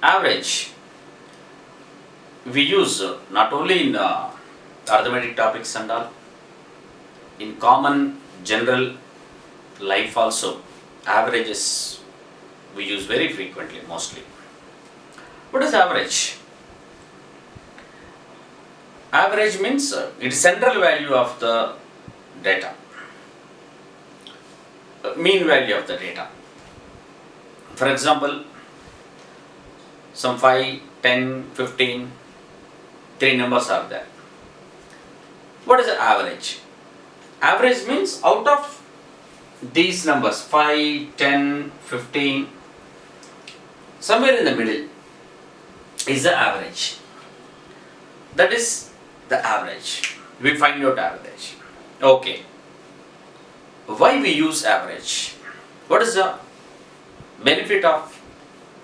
Average we use not only in arithmetic topics and all, in common general life also, averages we use very frequently, mostly. What is average? Average means it is central value of the data, mean value of the data. For example, some 5, 10, 15, three numbers are there. What is the average? Average means out of these numbers 5, 10, 15, somewhere in the middle is the average. That is the average. We find out average. Okay. Why we use average? What is the benefit of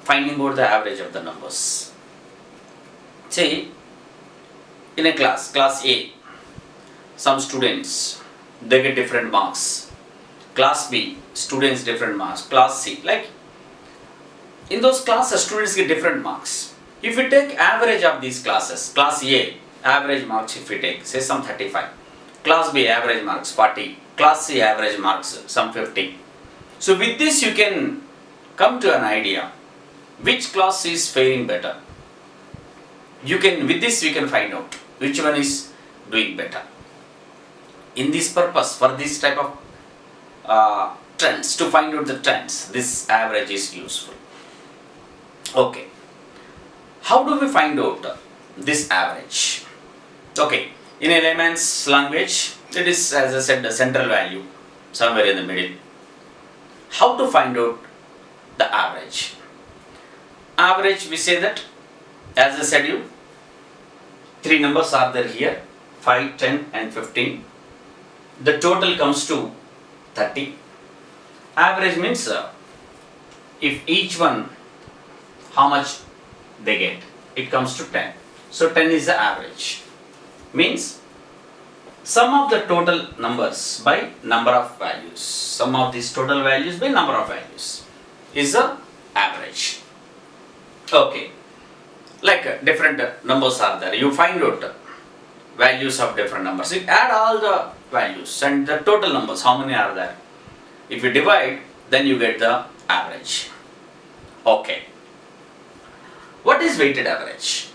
finding out the average of the numbers? Say, in a class A, some students, they get different marks. Class B, students different marks. Class C, like in those classes, students get different marks. If we take average of these classes, class A, average marks if we take, say some 35. Class B, average marks 40. Class C, average marks some 50. So with this you can come to an idea which class is faring better. With this we can find out which one is doing better. In this purpose, for this type of trends, to find out the trends, this average is useful. Okay. How do we find out this average? Okay. In a layman's language, it is, as I said, the central value, somewhere in the middle. How to find out the average? Average, we say that, as I said you, three numbers are there here, 5, 10 and 15. The total comes to 30. Average means if each one, how much they get, it comes to 10. So 10 is the average. Means sum of the total numbers by number of values. Sum of these total values by number of values is the average. Okay. Like different numbers are there. You find out values of different numbers. You add all the values and the total numbers, how many are there. If you divide, then you get the average. Okay. What is weighted average?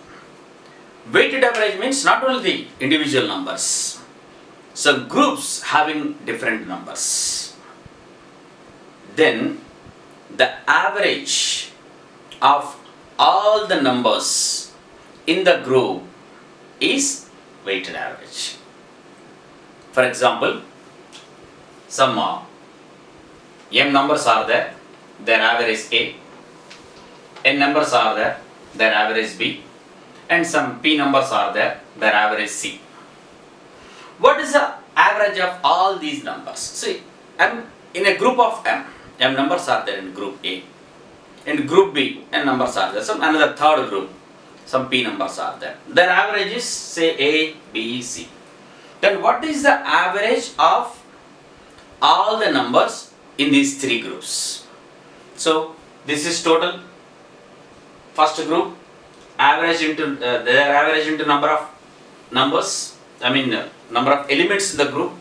Weighted average means not only the individual numbers, some groups having different numbers. Then the average of all the numbers in the group is weighted average. For example, some m numbers are there, their average is A. N numbers are there, their average is B. And some P numbers are there, their average is C. What is the average of all these numbers? See, M in a group of M numbers are there in group A. In group B, N numbers are there. Some another third group, some P numbers are there. Their average is say A, B, C. Then what is the average of all the numbers in these three groups? So this is total. First group, average into their average into number of numbers. Number of elements in the group.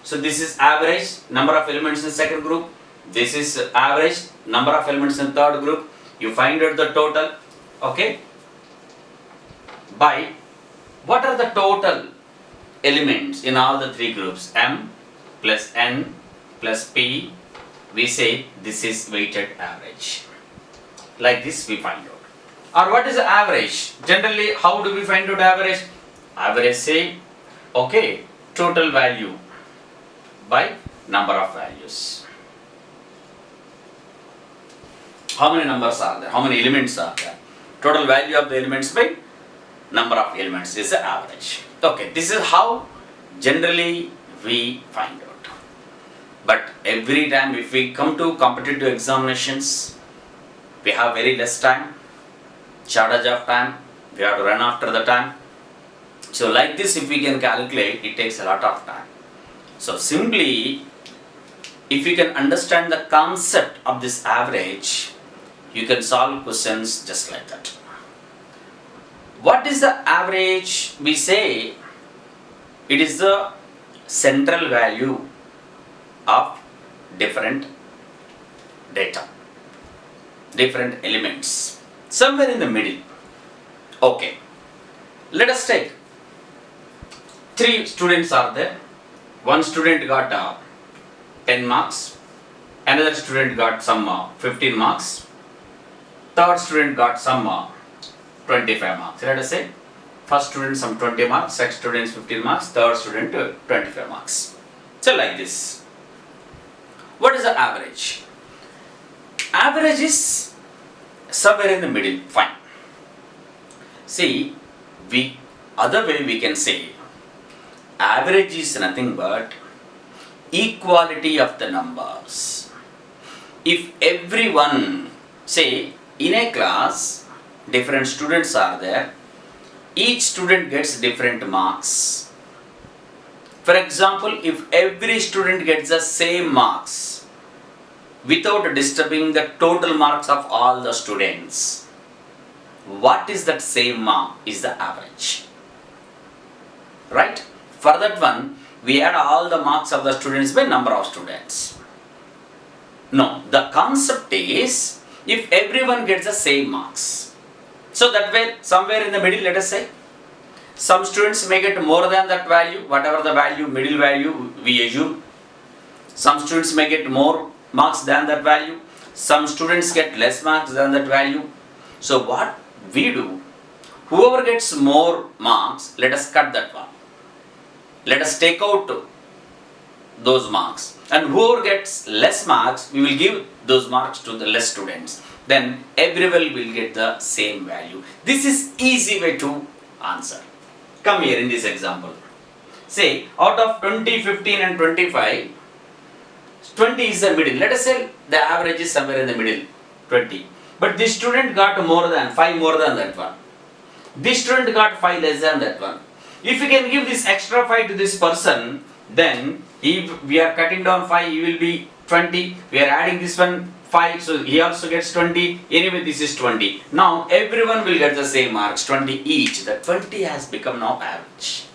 So this is average number of elements in the second group. This is average number of elements in the third group. You find out the total. Okay. By what are the total elements in all the three groups? M plus N plus P. We say this is weighted average. Like this we find out. Or what is the average? Generally, how do we find out average? Average say, okay, total value by number of values. How many numbers are there? How many elements are there? Total value of the elements by number of elements is the average. Okay, this is how generally we find out. But every time if we come to competitive examinations, we have very less time, shortage of time, we have to run after the time. So like this, if we can calculate, it takes a lot of time. So simply, if you can understand the concept of this average, You can solve questions just like that. What is the average? We say it is the central value of different data, different elements, somewhere in the middle. Okay, let us take 3 students are there. One student got 10 marks, another student got some 15 marks, third student got some 25 marks. Let us say first student some 20 marks, second student 15 marks, third student 25 marks. So like this. What is the average? Average is somewhere in the middle. Fine. See, other way we can say average is nothing but equality of the numbers. If everyone, say in a class, different students are there, each student gets different marks. For example, if every student gets the same marks without disturbing the total marks of all the students, what is that same mark is the average. Right? For that one, we add all the marks of the students by number of students. No, the concept is if everyone gets the same marks. So that way, somewhere in the middle, let us say, some students may get more than that value, whatever the value, middle value we assume. Some students may get more marks than that value. Some students get less marks than that value. So what we do, whoever gets more marks, let us cut that one. Let us take out those marks. And whoever gets less marks, we will give those marks to the less students. Then everyone will get the same value. This is easy way to answer. Come here in this example. Say out of 20, 15 and 25, 20 is the middle. Let us say the average is somewhere in the middle, 20. But this student got more than 5 more than that one. This student got 5 less than that one. If we can give this extra 5 to this person, then if we are cutting down 5, he will be 20. We are adding this one 5, so he also gets 20. Anyway, this is 20. Now everyone will get the same marks, 20 each. The 20 has become now average.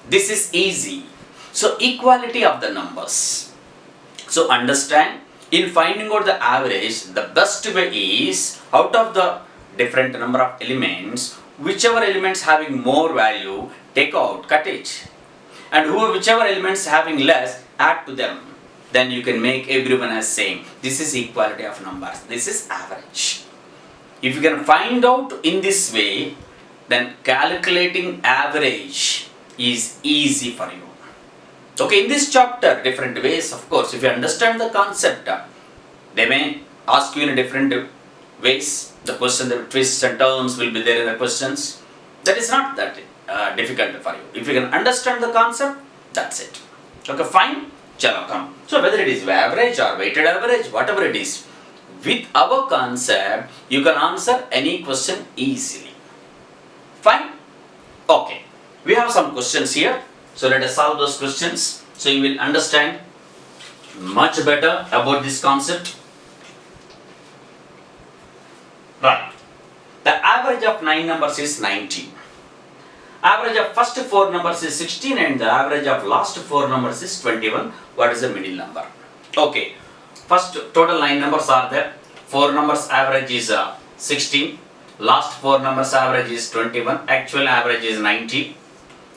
This is easy. So equality of the numbers. So understand, in finding out the average, the best way is out of the different number of elements, whichever elements having more value, take out, cut it. And whichever elements having less, add to them. Then you can make everyone as same. This is equality of numbers. This is average. If you can find out in this way, then calculating average is easy for you. Okay, in this chapter, different ways, of course, if you understand the concept, they may ask you in different ways. The question, the twists and turns will be there in the questions. That is not that difficult for you. If you can understand the concept, that's it. Okay, fine. Chalo, come. So whether it is average or weighted average, whatever it is, with our concept, you can answer any question easily. Fine? Okay. We have some questions here. So let us solve those questions. So you will understand much better about this concept. Right. The average of 9 numbers is 19. Average of first 4 numbers is 16 and the average of last 4 numbers is 21. What is the middle number? Okay. First total 9 numbers are there. 4 numbers average is 16. Last 4 numbers average is 21. Actual average is 90.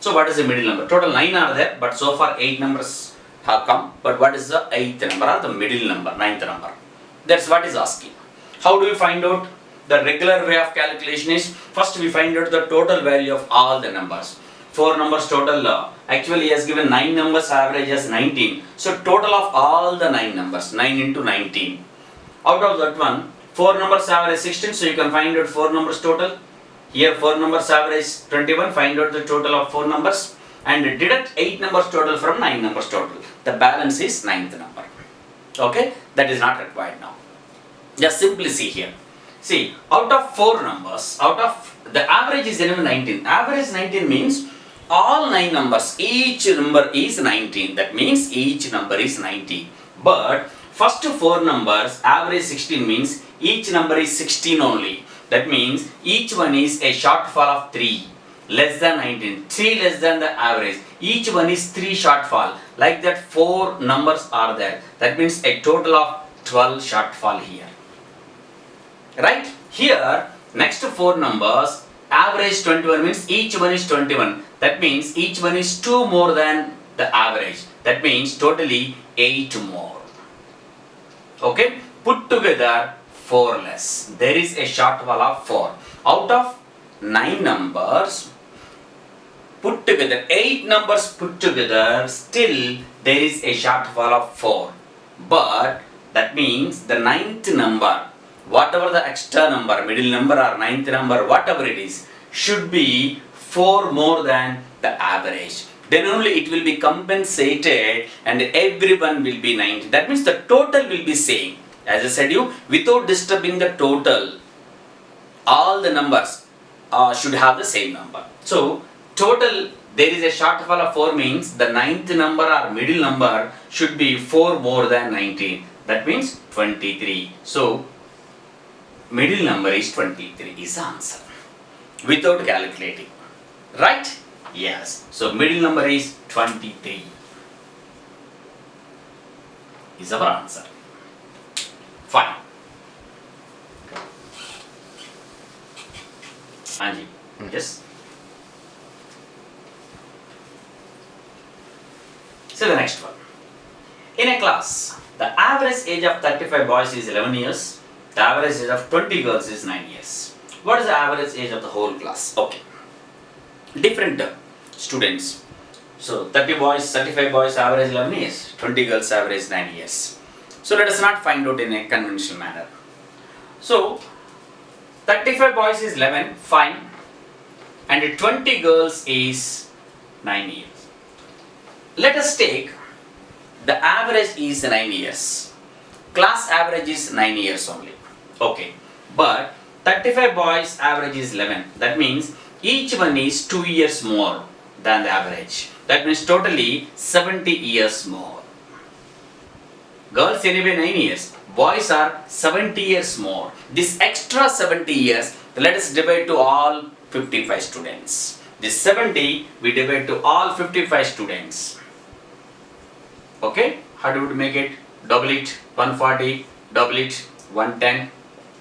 So what is the middle number? Total 9 are there, but so far 8 numbers have come. But what is the 8th number or the middle number, 9th number? That's what is asking. How do we find out? The regular way of calculation is, first we find out the total value of all the numbers. 4 numbers total, actually he has given 9 numbers average as 19. So total of all the 9 numbers, 9 into 19. Out of that one, 4 numbers average 16, so you can find out 4 numbers total. Here 4 numbers average 21, find out the total of 4 numbers and deduct 8 numbers total from 9 numbers total. The balance is 9th number. Okay, that is not required now. Just simply see here. See, out of 4 numbers, out of the average is 19. Average 19 means all 9 numbers, each number is 19. That means each number is 90. But First four numbers, average 16 means each number is 16 only. That means each one is a shortfall of 3 less than 19. 3 less than the average. Each one is 3 shortfall. Like that 4 numbers are there. That means a total of 12 shortfall here. Right? Here, next 4 numbers, average 21 means each one is 21. That means each one is 2 more than the average. That means totally 8 more. Okay? Put together 4 less. There is a shortfall of 4. Out of 9 numbers put together, 8 numbers put together, still there is a shortfall of 4. But that means the 9th number, whatever the extra number, middle number or 9th number, whatever it is, should be 4 more than the average. Then only it will be compensated and everyone will be 90. That means the total will be same. As I said you, without disturbing the total, all the numbers should have the same number. So, total there is a shortfall of 4 means the 9th number or middle number should be 4 more than 19. That means 23. So, middle number is 23 is the answer. Without calculating. Right? Yes. So, middle number is 23. Is our answer. Fine. Anji. Yes? So, the next one. In a class, the average age of 35 boys is 11 years. The average age of 20 girls is 9 years. What is the average age of the whole class? Okay. Different students. So 35 boys average 11 years, 20 girls average 9 years. So let us not find out in a conventional manner. So 35 boys is 11, fine, and 20 girls is 9 years. Let us take the average is 9 years. Class average is 9 years only. Okay, but 35 boys average is 11. That means each one is 2 years more than the average. That means totally 70 years more. Girls anyway 9 years. Boys are 70 years more. This extra 70 years, let us divide to all 55 students. This 70 we divide to all 55 students. Okay? How do we make it? Double it, 140, double it, 110.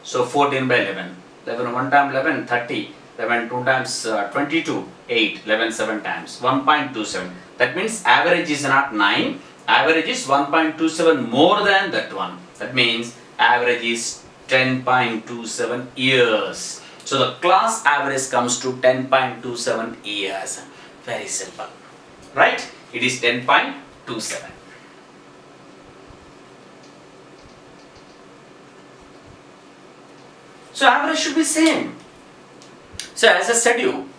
So 14 by 11. 11 1 times 11, 30. 11 2 times 22, 8. 11 7 times 1.27. That means average is not 9. Average is 1.27 more than that one. That means average is 10.27 years. So the class average comes to 10.27 years. Very simple. Right? It is 10.27. So average should be same. So as I said you,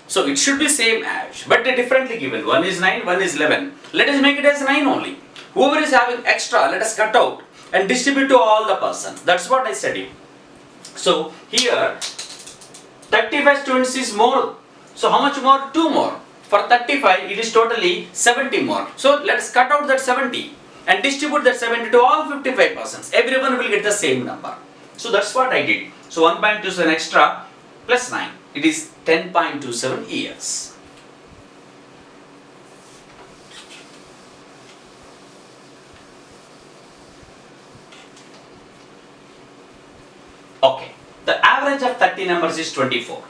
so it should be same average, but differently given. One is 9, one is 11. Let us make it as 9 only. Whoever is having extra, let us cut out and distribute to all the persons. That's what I said you. So here, 35 students is more. So how much more? 2 more. For 35, it is totally 70 more. So let us cut out that 70 and distribute that 70 to all 55 persons. Everyone will get the same number. So that's what I did. So 1.27 extra plus 9. It is 10.27 years. Okay. The average of 30 numbers is 24.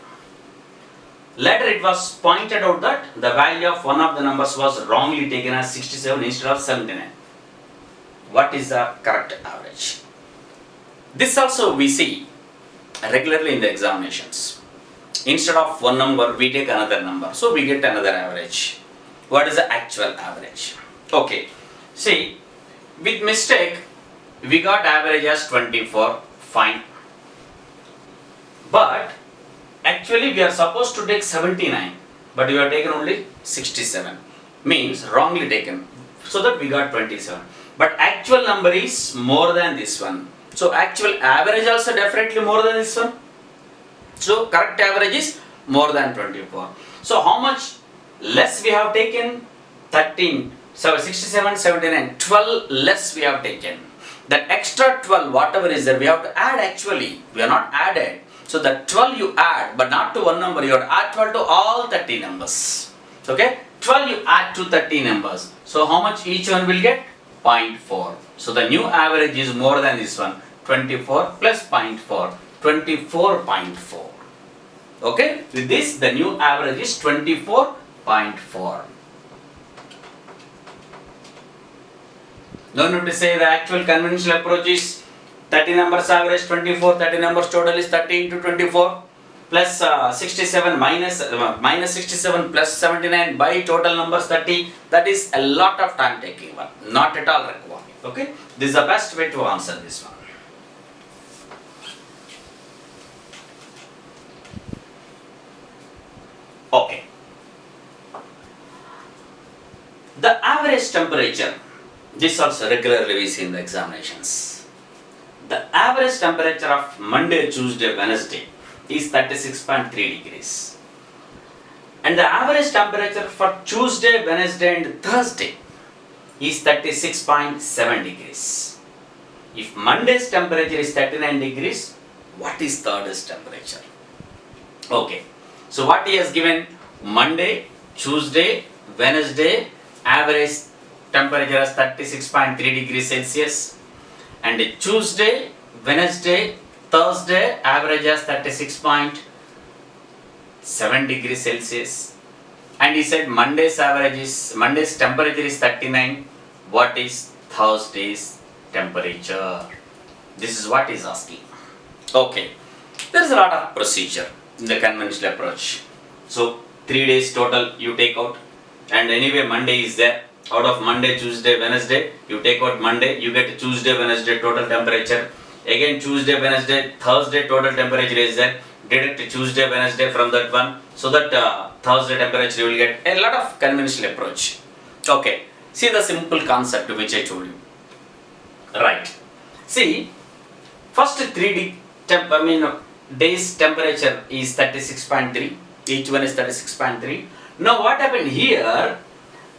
Later it was pointed out that the value of one of the numbers was wrongly taken as 67 instead of 79. What is the correct average? This also we see regularly in the examinations. Instead of one number, we take another number. So we get another average. What is the actual average? Okay. See, with mistake, we got average as 24. Fine. But actually we are supposed to take 79. But we have taken only 67. Means wrongly taken. So that we got 27. But actual number is more than this one. So actual average also definitely more than this one. So correct average is more than 24. So how much less we have taken? 13. So 67, 79, 12 less we have taken. that extra 12, whatever is there, we have to add actually. We are not added. So the 12 you add, but not to one number. You have to add 12 to all 30 numbers. Okay? 12 you add to 30 numbers. So how much each one will get? 0.4. So the new average is more than this one. 24 plus 0.4. 24.4. Okay? With this, the new average is 24.4. No need to say the actual conventional approach is 30 numbers average 24, 30 numbers total is 30 into 24 plus 67 minus 67 plus 79 by total numbers 30. That is a lot of time taking one, not at all required. Okay, this is the best way to answer this one. Okay, the average temperature, this also regularly we see in the examinations. The average temperature of Monday, Tuesday, Wednesday is 36.3 degrees. And the average temperature for Tuesday, Wednesday and Thursday is 36.7 degrees. If Monday's temperature is 39 degrees, what is Thursday's temperature? Okay, so what he has given, Monday, Tuesday, Wednesday, average temperature as 36.3 degrees Celsius. And Tuesday, Wednesday, Thursday, average as 36.7 degrees Celsius. And he said Monday's temperature is 39. What is Thursday's temperature? This is what he is asking. Okay, there is a lot of procedure in the conventional approach. So 3 days total you take out, and anyway Monday is there. Out of Monday, Tuesday, Wednesday, you take out Monday, you get Tuesday, Wednesday total temperature. Again Tuesday, Wednesday, Thursday total temperature is there. Deduct Tuesday, Wednesday from that one, so that Thursday temperature you will get. A lot of conventional approach. Okay, see the simple concept which I told you. Right. See, first 3 days temperature is 36.3. Each one is 36.3. Now what happened here?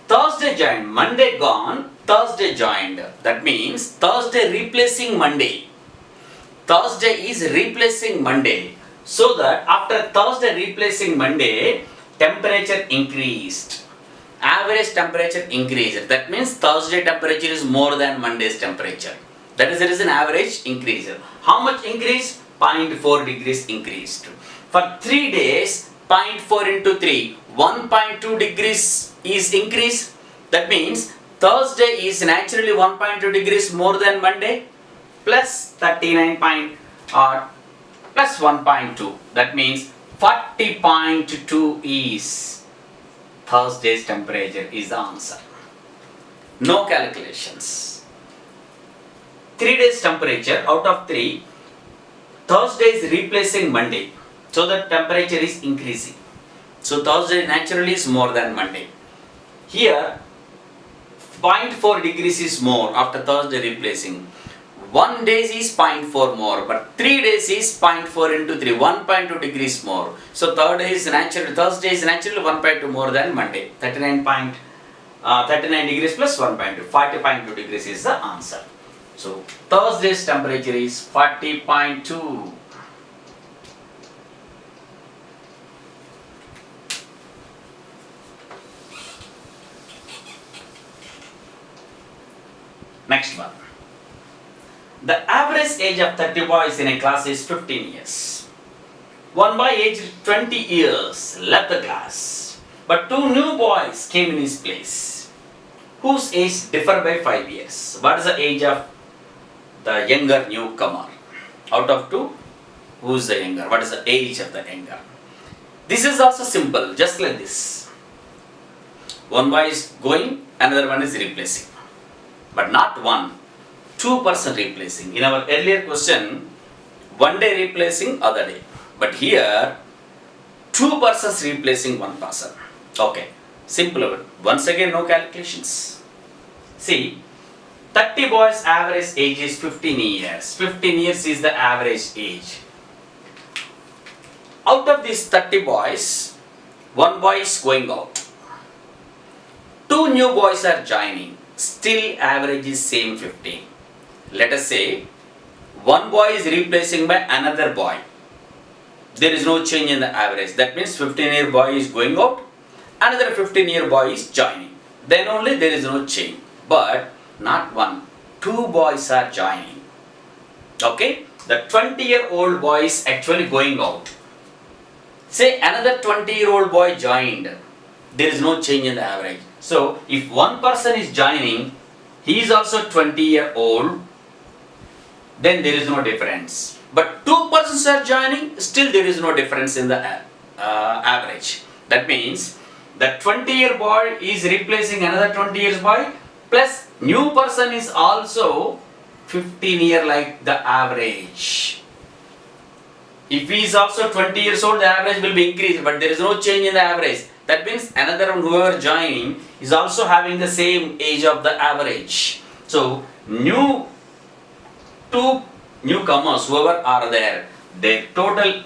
Thursday joined, Monday gone, Thursday joined. That means Thursday replacing Monday. Thursday is replacing Monday. So that after Thursday replacing Monday, temperature increased. Average temperature increased. That means Thursday temperature is more than Monday's temperature. That is the reason average increased. How much increased? 0.4 degrees increased. For 3 days, 0.4 into 3, 1.2 degrees is increased. That means Thursday is naturally 1.2 degrees more than Monday, plus 39 plus 1.2. That means 40.2 is Thursday's temperature is the answer. No calculations. 3 days temperature out of 3, Thursday is replacing Monday. So the temperature is increasing. So Thursday naturally is more than Monday. Here 0.4 degrees is more after Thursday replacing. 1 day is 0.4 more, but 3 days is 0.4 into 3, 1.2 degrees more. So Thursday is naturally 1.2 more than Monday. 39 degrees plus 1.2, 40.2 degrees is the answer. So Thursday's temperature is 40.2. Next one. The average age of 30 boys in a class is 15 years. One boy aged 20 years left the class, but 2 new boys came in his place, whose age differ by 5 years. What is the age of the younger newcomer? Out of 2, who is the younger? What is the age of the younger? This is also simple, just like this. One boy is going, another one is replacing. But not 1, 2 person replacing. In our earlier question, 1 day replacing other day. But here, 2 persons replacing 1 person. Okay, simple. Once again, no calculations. See, 30 boys average age is 15 years. 15 years is the average age. Out of these 30 boys, 1 boy is going out. 2 new boys are joining. Still average is same 15. let us say one boy is replacing by another boy. There is no change in the average. That means 15-year boy is going out, another 15-year boy is joining. Then only there is no change. But not one, two boys are joining. Okay, the 20-year-old boy is actually going out. Say another 20-year-old boy joined. There is no change in the average. So if one person is joining, he is also 20-year-old, then there is no difference. But two persons are joining, still there is no difference in the average. That means the 20-year boy is replacing another 20 years boy, plus new person is also 15-year like the average. If he is also 20 years old, the average will be increased, but there is no change in the average. That means another one, whoever joining, is also having the same age of the average. So two newcomers, whoever are there, their total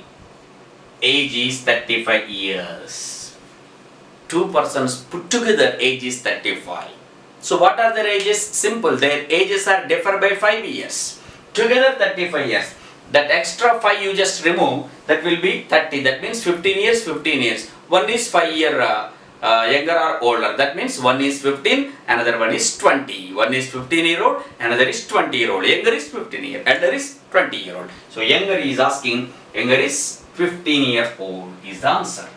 age is 35 years. Two persons put together age is 35. So what are their ages? Simple, their ages are differ by 5 years. Together 35 years. That extra 5 you just remove, that will be 30. That means 15 years, 15 years. One is 5 year younger or older. That means one is 15, another one is 20. One is 15-year-old, another is 20-year-old. Younger is 15-year, elder is 20-year-old. So younger is asking, younger is 15-year-old is the answer.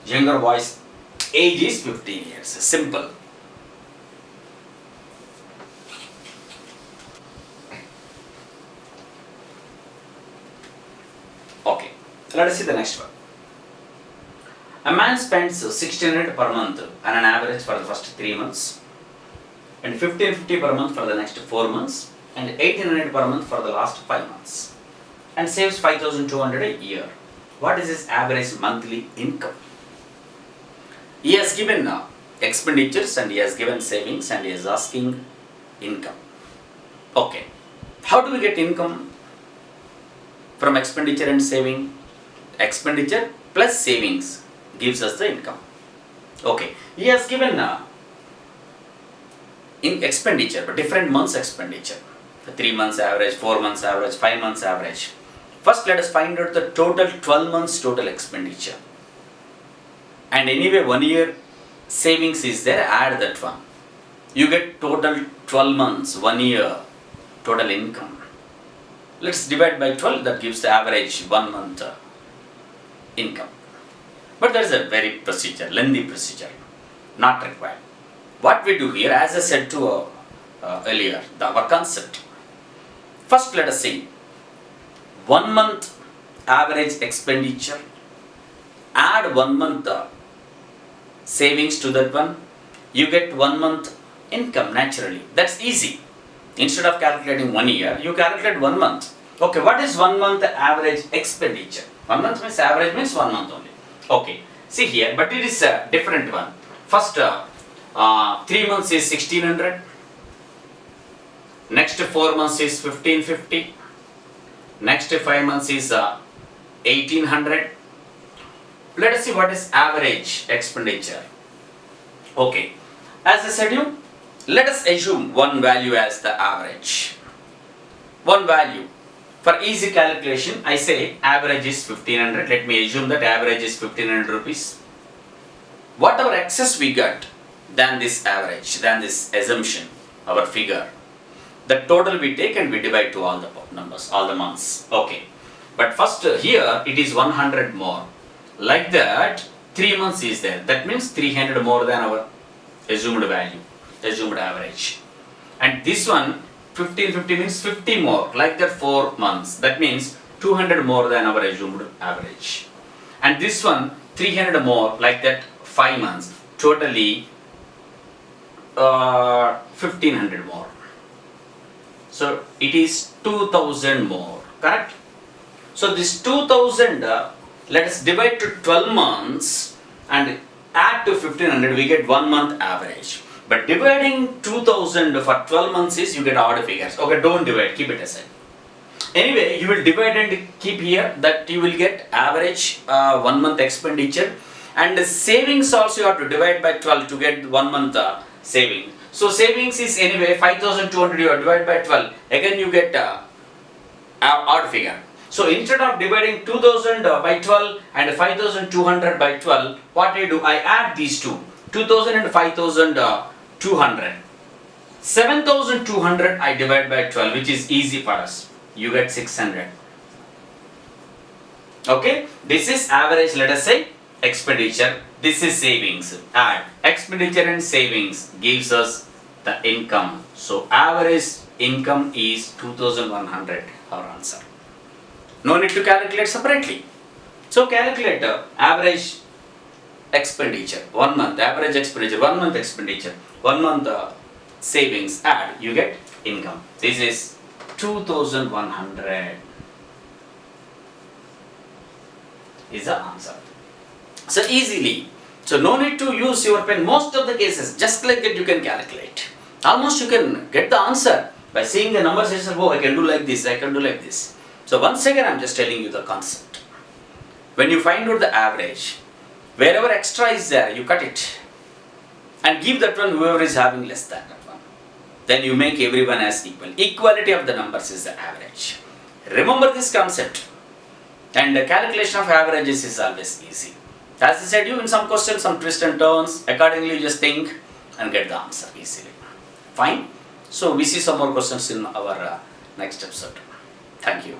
Younger boy's age is 15 years. Simple. Okay, let us see the next one. A man spends 1600 per month on an average for the first 3 months, and 1550 per month for the next 4 months, and 1800 per month for the last 5 months, and saves 5200 a year. What is his average monthly income? He has given expenditures and he has given savings and he is asking income. Okay, how do we get income from expenditure and saving? Expenditure plus savings gives us the income. Okay, he has given in expenditure, but different months expenditure. 3 months average, 4 months average, 5 months average. First let us find out the total 12 months total expenditure. And anyway 1 year savings is there, add that one. You get total 12 months, 1 year total income. Let's divide by 12, that gives the average 1 month income. But there is a very procedure, lengthy procedure, not required. What we do here, as I said to earlier, our concept. First let us see 1 month average expenditure, add 1 month savings to that one, you get 1 month income naturally. That's easy. Instead of calculating 1 year, you calculate 1 month. Okay, what is 1 month average expenditure? 1 month means average means 1 month only. Okay, see here, but it is a different one. First 3 months is 1600. Next 4 months is 1550. Next 5 months is 1800. Let us see what is average expenditure. Okay, as I said you, let us assume one value as the average. One value. For easy calculation, I say average is 1500. Let me assume that average is 1500 rupees. Whatever excess we get than this average, than this assumption, our figure, the total we take and we divide to all the numbers, all the months. Okay, but first here it is 100 more. Like that, 3 months is there. That means 300 more than our assumed value, assumed average. And this one, 1550 means 50 more. Like that, 4 months. That means 200 more than our assumed average. And this one, 300 more. Like that, 5 months. Totally 1500 more. So it is 2000 more. Correct? So this 2000. Let us divide to 12 months and add to 1500, we get 1 month average. But dividing 2000 for 12 months is you get odd figures. Okay, don't divide, keep it aside. Anyway, you will divide and keep here that you will get average 1 month expenditure, and the savings also you have to divide by 12 to get 1 month savings. So savings is anyway 5,200 you divide by 12. Again you get odd figure. So instead of dividing 2,000 by 12 and 5,200 by 12, what I do? I add these two. 2,000 and 5,200. 7,200 I divide by 12, which is easy for us. You get 600. Okay, this is average, let us say, expenditure. This is savings. Add expenditure and savings gives us the income. So average income is 2,100, our answer. No need to calculate separately. So calculate average expenditure, 1 month, average expenditure, 1 month expenditure, 1 month savings, add, you get income. This is 2,100 is the answer. So easily. So no need to use your pen. Most of the cases, just like that you can calculate. Almost you can get the answer by seeing the numbers itself. Oh, I can do like this, I can do like this. So once again I am just telling you the concept. When you find out the average, wherever extra is there, you cut it and give that one whoever is having less than that one. Then you make everyone as equal. Equality of the numbers is the average. Remember this concept. And the calculation of averages is always easy. As I said, you in some questions, some twists and turns, accordingly you just think and get the answer easily. Fine. So we see some more questions in our next episode. Thank you.